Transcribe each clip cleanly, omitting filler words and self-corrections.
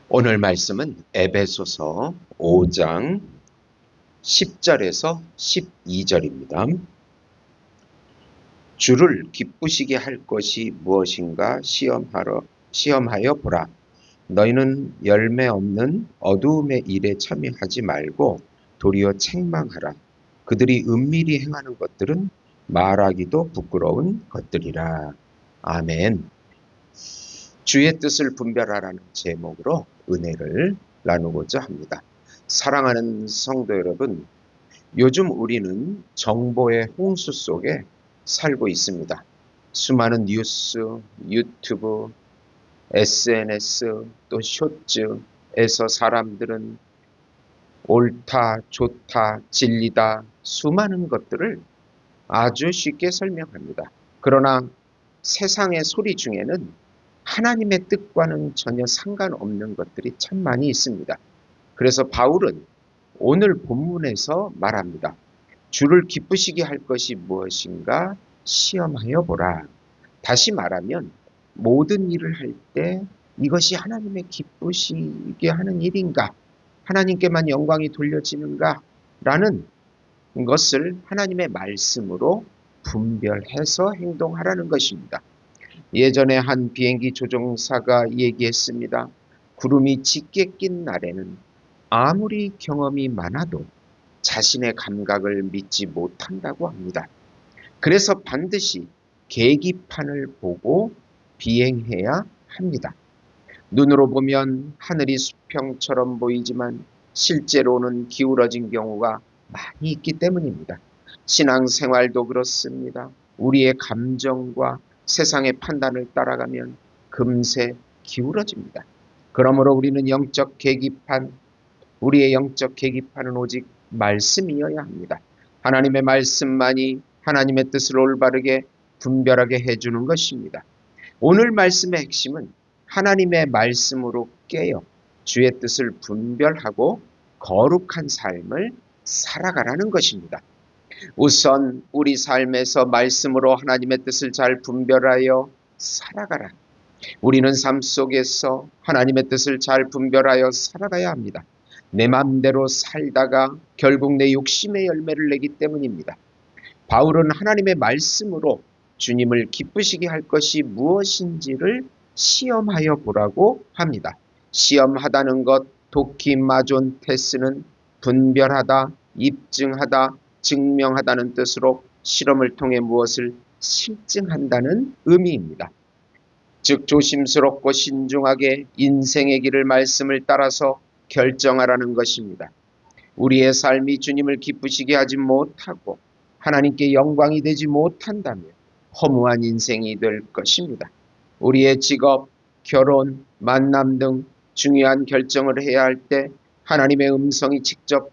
오늘 말씀은 에베소서 5장 10절에서 12절입니다. 주를 기쁘시게 할 것이 무엇인가 시험하여 보라. 너희는 열매 없는 어두움의 일에 참여하지 말고 도리어 책망하라. 그들이 은밀히 행하는 것들은 말하기도 부끄러운 것들이라. 아멘. 주의 뜻을 분별하라는 제목으로 은혜를 나누고자 합니다. 사랑하는 성도 여러분, 요즘 우리는 정보의 홍수 속에 살고 있습니다. 수많은 뉴스, 유튜브, SNS, 또 쇼츠에서 사람들은 옳다, 좋다, 진리다, 수많은 것들을 아주 쉽게 설명합니다. 그러나 세상의 소리 중에는 하나님의 뜻과는 전혀 상관없는 것들이 참 많이 있습니다. 그래서 바울은 오늘 본문에서 말합니다. 주를 기쁘시게 할 것이 무엇인가 시험하여 보라. 다시 말하면 모든 일을 할 때 이것이 하나님의 기쁘시게 하는 일인가? 하나님께만 영광이 돌려지는가? 라는 것을 하나님의 말씀으로 분별해서 행동하라는 것입니다. 예전에 한 비행기 조종사가 얘기했습니다. 구름이 짙게 낀 날에는 아무리 경험이 많아도 자신의 감각을 믿지 못한다고 합니다. 그래서 반드시 계기판을 보고 비행해야 합니다. 눈으로 보면 하늘이 수평처럼 보이지만 실제로는 기울어진 경우가 많이 있기 때문입니다. 신앙생활도 그렇습니다. 우리의 감정과 세상의 판단을 따라가면 금세 기울어집니다. 그러므로 우리의 영적 계기판은 오직 말씀이어야 합니다. 하나님의 말씀만이 하나님의 뜻을 올바르게 분별하게 해주는 것입니다. 오늘 말씀의 핵심은 하나님의 말씀으로 깨어 주의 뜻을 분별하고 거룩한 삶을 살아가라는 것입니다. 우선 우리 삶에서 말씀으로 하나님의 뜻을 잘 분별하여 살아가라. 우리는 삶 속에서 하나님의 뜻을 잘 분별하여 살아가야 합니다. 내 마음대로 살다가 결국 내 욕심의 열매를 내기 때문입니다. 바울은 하나님의 말씀으로 주님을 기쁘시게 할 것이 무엇인지를 시험하여 보라고 합니다. 시험하다는 것, 도키마존 테스는 분별하다, 입증하다, 증명하다는 뜻으로 실험을 통해 무엇을 실증한다는 의미입니다. 즉 조심스럽고 신중하게 인생의 길을 말씀을 따라서 결정하라는 것입니다. 우리의 삶이 주님을 기쁘시게 하지 못하고 하나님께 영광이 되지 못한다면 허무한 인생이 될 것입니다. 우리의 직업, 결혼, 만남 등 중요한 결정을 해야 할 때 하나님의 음성이 직접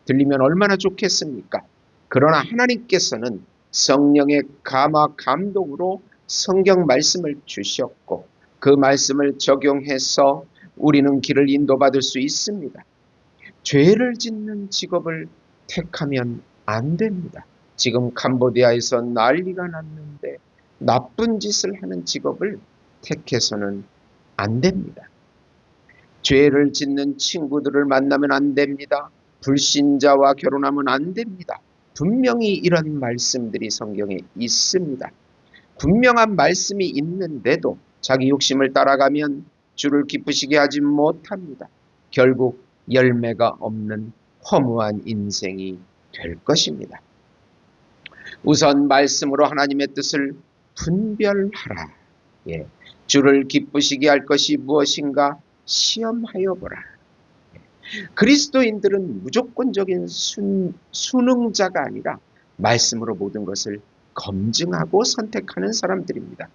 들리면 얼마나 좋겠습니까? 그러나 하나님께서는 성령의 감화 감동으로 성경 말씀을 주셨고 그 말씀을 적용해서 우리는 길을 인도받을 수 있습니다. 죄를 짓는 직업을 택하면 안 됩니다. 지금 캄보디아에서 난리가 났는데 나쁜 짓을 하는 직업을 택해서는 안 됩니다. 죄를 짓는 친구들을 만나면 안 됩니다. 불신자와 결혼하면 안 됩니다. 분명히 이런 말씀들이 성경에 있습니다. 분명한 말씀이 있는데도 자기 욕심을 따라가면 주를 기쁘시게 하지 못합니다. 결국 열매가 없는 허무한 인생이 될 것입니다. 우선 말씀으로 하나님의 뜻을 분별하라. 주를 기쁘시게 할 것이 무엇인가 시험하여 보라. 그리스도인들은 무조건적인 순응자가 아니라 말씀으로 모든 것을 검증하고 선택하는 사람들입니다.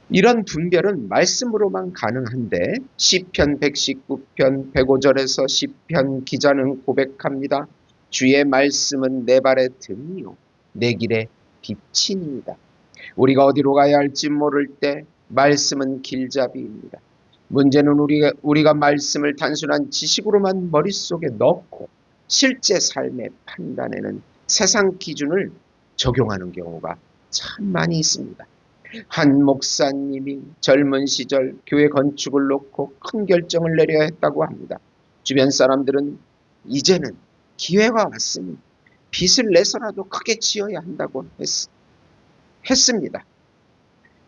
이런 분별은 말씀으로만 가능한데 시편 119편 105절에서 시편 기자는 고백합니다. 주의 말씀은 내 발의 등이요 내 길의 빛이니이다. 우리가 어디로 가야 할지 모를 때 말씀은 길잡이입니다. 문제는 우리가 말씀을 단순한 지식으로만 머릿속에 넣고 실제 삶의 판단에는 세상 기준을 적용하는 경우가 참 많이 있습니다. 한 목사님이 젊은 시절 교회 건축을 놓고 큰 결정을 내려야 했다고 합니다. 주변 사람들은 이제는 기회가 왔으니 빚을 내서라도 크게 지어야 한다고 했습니다.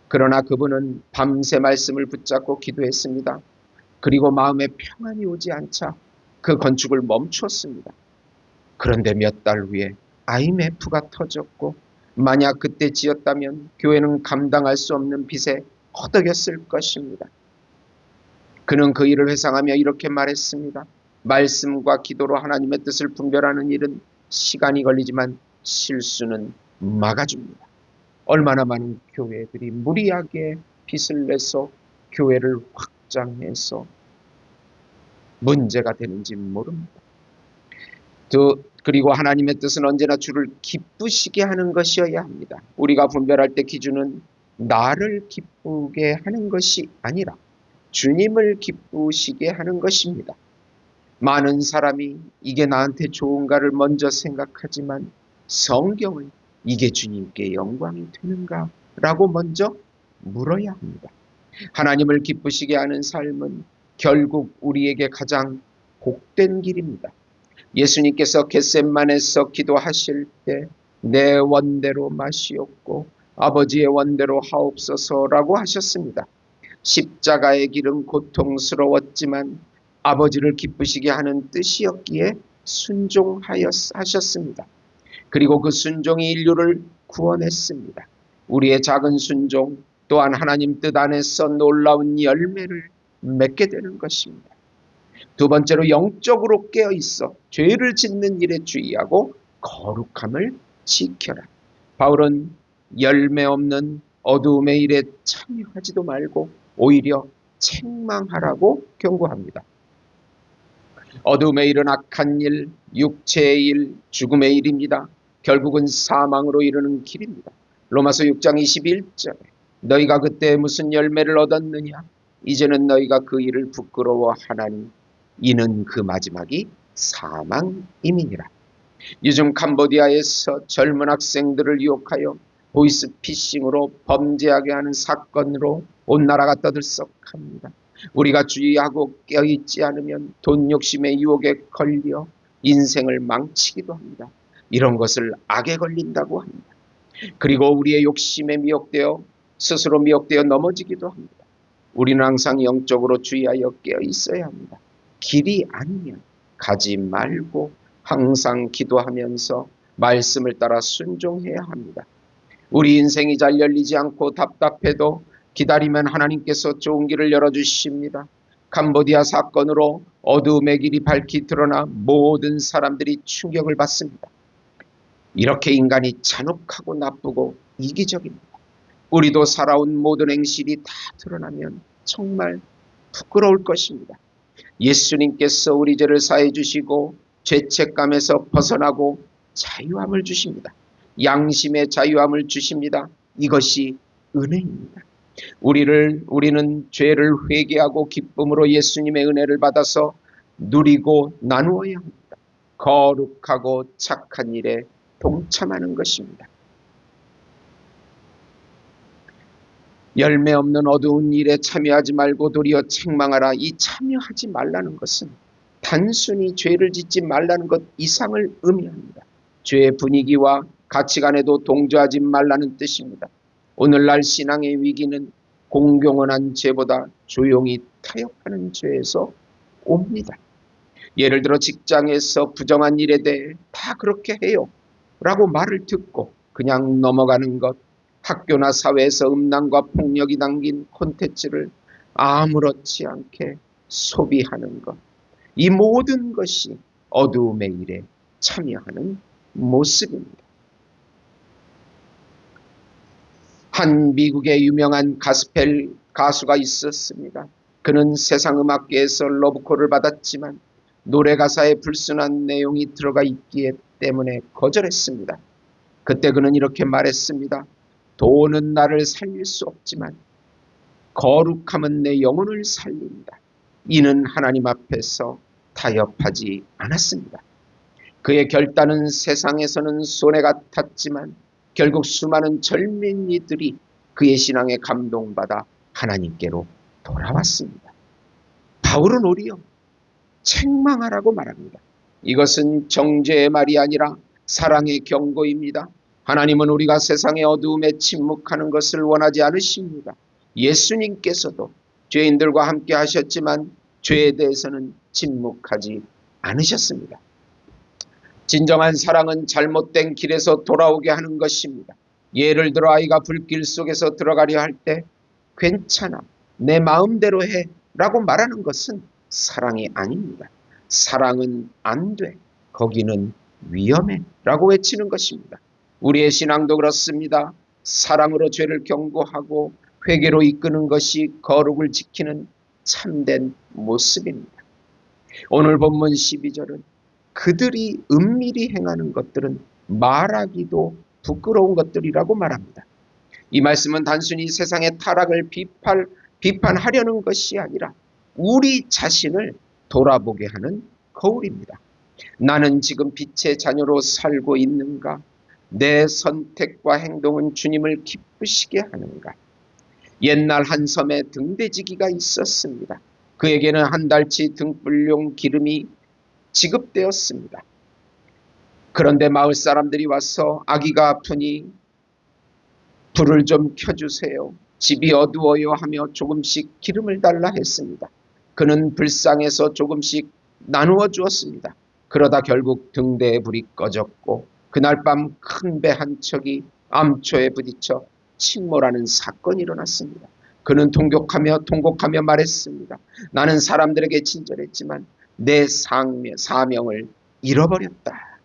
그러나 그분은 밤새 말씀을 붙잡고 기도했습니다. 그리고 마음에 평안이 오지 않자 그 건축을 멈추었습니다. 그런데 몇 달 후에 IMF가 터졌고 만약 그때 지었다면 교회는 감당할 수 없는 빚에 허덕였을 것입니다. 그는 그 일을 회상하며 이렇게 말했습니다. 말씀과 기도로 하나님의 뜻을 분별하는 일은 시간이 걸리지만 실수는 막아줍니다. 얼마나 많은 교회들이 무리하게 빚을 내서 교회를 확장해서 문제가 되는지 모릅니다. 그리고 하나님의 뜻은 언제나 주를 기쁘시게 하는 것이어야 합니다. 우리가 분별할 때 기준은 나를 기쁘게 하는 것이 아니라 주님을 기쁘시게 하는 것입니다. 많은 사람이 이게 나한테 좋은가를 먼저 생각하지만 성경은 이게 주님께 영광이 되는가? 라고 먼저 물어야 합니다. 하나님을 기쁘시게 하는 삶은 결국 우리에게 가장 복된 길입니다. 예수님께서 겟셋만에서 기도하실 때 내 원대로 마시옵고 아버지의 원대로 하옵소서라고 하셨습니다. 십자가의 길은 고통스러웠지만 아버지를 기쁘시게 하는 뜻이었기에 순종하셨습니다. 그리고 그 순종이 인류를 구원했습니다. 우리의 작은 순종 또한 하나님 뜻 안에서 놀라운 열매를 맺게 되는 것입니다. 두 번째로 영적으로 깨어있어 죄를 짓는 일에 주의하고 거룩함을 지켜라. 바울은 열매 없는 어두움의 일에 참여하지도 말고 오히려 책망하라고 경고합니다. 어두움의 일은 악한 일, 육체의 일, 죽음의 일입니다. 결국은 사망으로 이르는 길입니다. 로마서 6장 21절에 너희가 그때 무슨 열매를 얻었느냐? 이제는 너희가 그 일을 부끄러워하나니 이는 그 마지막이 사망임이니라. 요즘 캄보디아에서 젊은 학생들을 유혹하여 보이스피싱으로 범죄하게 하는 사건으로 온 나라가 떠들썩합니다. 우리가 주의하고 깨어있지 않으면 돈 욕심의 유혹에 걸려 인생을 망치기도 합니다. 이런 것을 악에 걸린다고 합니다. 그리고 우리의 욕심에 미혹되어 스스로 미혹되어 넘어지기도 합니다. 우리는 항상 영적으로 주의하여 깨어있어야 합니다. 길이 아니면 가지 말고 항상 기도하면서 말씀을 따라 순종해야 합니다. 우리 인생이 잘 열리지 않고 답답해도 기다리면 하나님께서 좋은 길을 열어주십니다. 캄보디아 사건으로 어두움의 길이 밝히 드러나 모든 사람들이 충격을 받습니다. 이렇게 인간이 잔혹하고 나쁘고 이기적입니다. 우리도 살아온 모든 행실이 다 드러나면 정말 부끄러울 것입니다. 예수님께서 우리 죄를 사해 주시고 죄책감에서 벗어나고 자유함을 주십니다. 양심의 자유함을 주십니다. 이것이 은혜입니다. 우리는 죄를 회개하고 기쁨으로 예수님의 은혜를 받아서 누리고 나누어야 합니다. 거룩하고 착한 일에 동참하는 것입니다. 열매 없는 어두운 일에 참여하지 말고 도리어 책망하라. 이 참여하지 말라는 것은 단순히 죄를 짓지 말라는 것 이상을 의미합니다. 죄의 분위기와 가치관에도 동조하지 말라는 뜻입니다. 오늘날 신앙의 위기는 공공연한 죄보다 조용히 타협하는 죄에서 옵니다. 예를 들어 직장에서 부정한 일에 대해 다 그렇게 해요 라고 말을 듣고 그냥 넘어가는 것, 학교나 사회에서 음란과 폭력이 담긴 콘텐츠를 아무렇지 않게 소비하는 것, 이 모든 것이 어두움의 일에 참여하는 모습입니다. 한 미국의 유명한 가스펠 가수가 있었습니다. 그는 세상 음악계에서 러브콜을 받았지만 노래 가사에 불순한 내용이 들어가 있기 때문에 거절했습니다. 그때 그는 이렇게 말했습니다. 돈은 나를 살릴 수 없지만 거룩함은 내 영혼을 살린다. 이는 하나님 앞에서 타협하지 않았습니다. 그의 결단은 세상에서는 손해 같았지만 결국 수많은 젊은이들이 그의 신앙에 감동받아 하나님께로 돌아왔습니다. 바울은 오히려 책망하라고 말합니다. 이것은 정죄의 말이 아니라 사랑의 경고입니다. 하나님은 우리가 세상의 어두움에 침묵하는 것을 원하지 않으십니다. 예수님께서도 죄인들과 함께 하셨지만 죄에 대해서는 침묵하지 않으셨습니다. 진정한 사랑은 잘못된 길에서 돌아오게 하는 것입니다. 예를 들어 아이가 불길 속에서 들어가려 할 때 괜찮아, 내 마음대로 해 라고 말하는 것은 사랑이 아닙니다. 사랑은 안 돼, 거기는 위험해 라고 외치는 것입니다. 우리의 신앙도 그렇습니다. 사랑으로 죄를 경고하고 회개로 이끄는 것이 거룩을 지키는 참된 모습입니다. 오늘 본문 12절은 그들이 은밀히 행하는 것들은 말하기도 부끄러운 것들이라고 말합니다. 이 말씀은 단순히 세상의 타락을 비판하려는 것이 아니라 우리 자신을 돌아보게 하는 거울입니다. 나는 지금 빛의 자녀로 살고 있는가? 내 선택과 행동은 주님을 기쁘시게 하는가? 옛날 한 섬에 등대지기가 있었습니다. 그에게는 한 달치 등불용 기름이 지급되었습니다. 그런데 마을 사람들이 와서 아기가 아프니 불을 좀 켜주세요, 집이 어두워요 하며 조금씩 기름을 달라 했습니다. 그는 불상에서 조금씩 나누어 주었습니다. 그러다 결국 등대에 불이 꺼졌고 그날 밤 큰 배 한 척이 암초에 부딪혀 침몰하는 사건이 일어났습니다. 그는 통곡하며 말했습니다. 나는 사람들에게 친절했지만 내 사명을 잃어버렸다.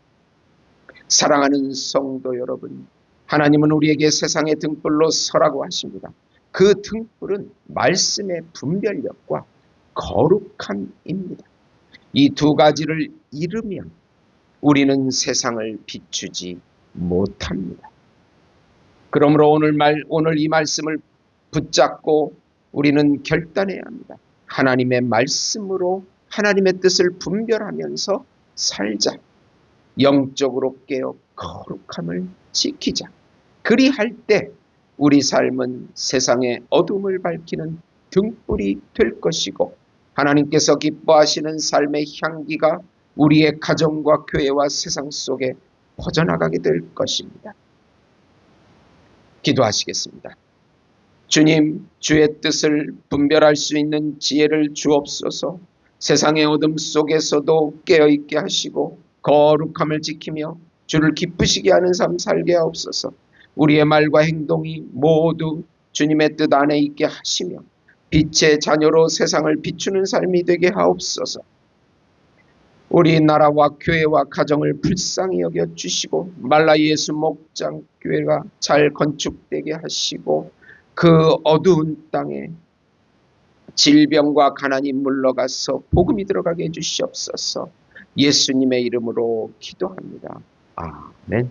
사랑하는 성도 여러분, 하나님은 우리에게 세상의 등불로 서라고 하십니다. 그 등불은 말씀의 분별력과 거룩함입니다. 이 두 가지를 잃으면 우리는 세상을 비추지 못합니다. 그러므로 오늘 이 말씀을 붙잡고 우리는 결단해야 합니다. 하나님의 말씀으로 하나님의 뜻을 분별하면서 살자. 영적으로 깨어 거룩함을 지키자. 그리할 때 우리 삶은 세상의 어둠을 밝히는 등불이 될 것이고 하나님께서 기뻐하시는 삶의 향기가 우리의 가정과 교회와 세상 속에 퍼져나가게 될 것입니다. 기도하시겠습니다. 주님, 주의 뜻을 분별할 수 있는 지혜를 주옵소서. 세상의 어둠 속에서도 깨어있게 하시고 거룩함을 지키며 주를 기쁘시게 하는 삶 살게 하옵소서. 우리의 말과 행동이 모두 주님의 뜻 안에 있게 하시며 빛의 자녀로 세상을 비추는 삶이 되게 하옵소서. 우리 나라와 교회와 가정을 불쌍히 여겨 주시고 말라 예수 목장 교회가 잘 건축되게 하시고 그 어두운 땅에 질병과 가난이 물러가서 복음이 들어가게 해주시옵소서. 예수님의 이름으로 기도합니다. 아멘.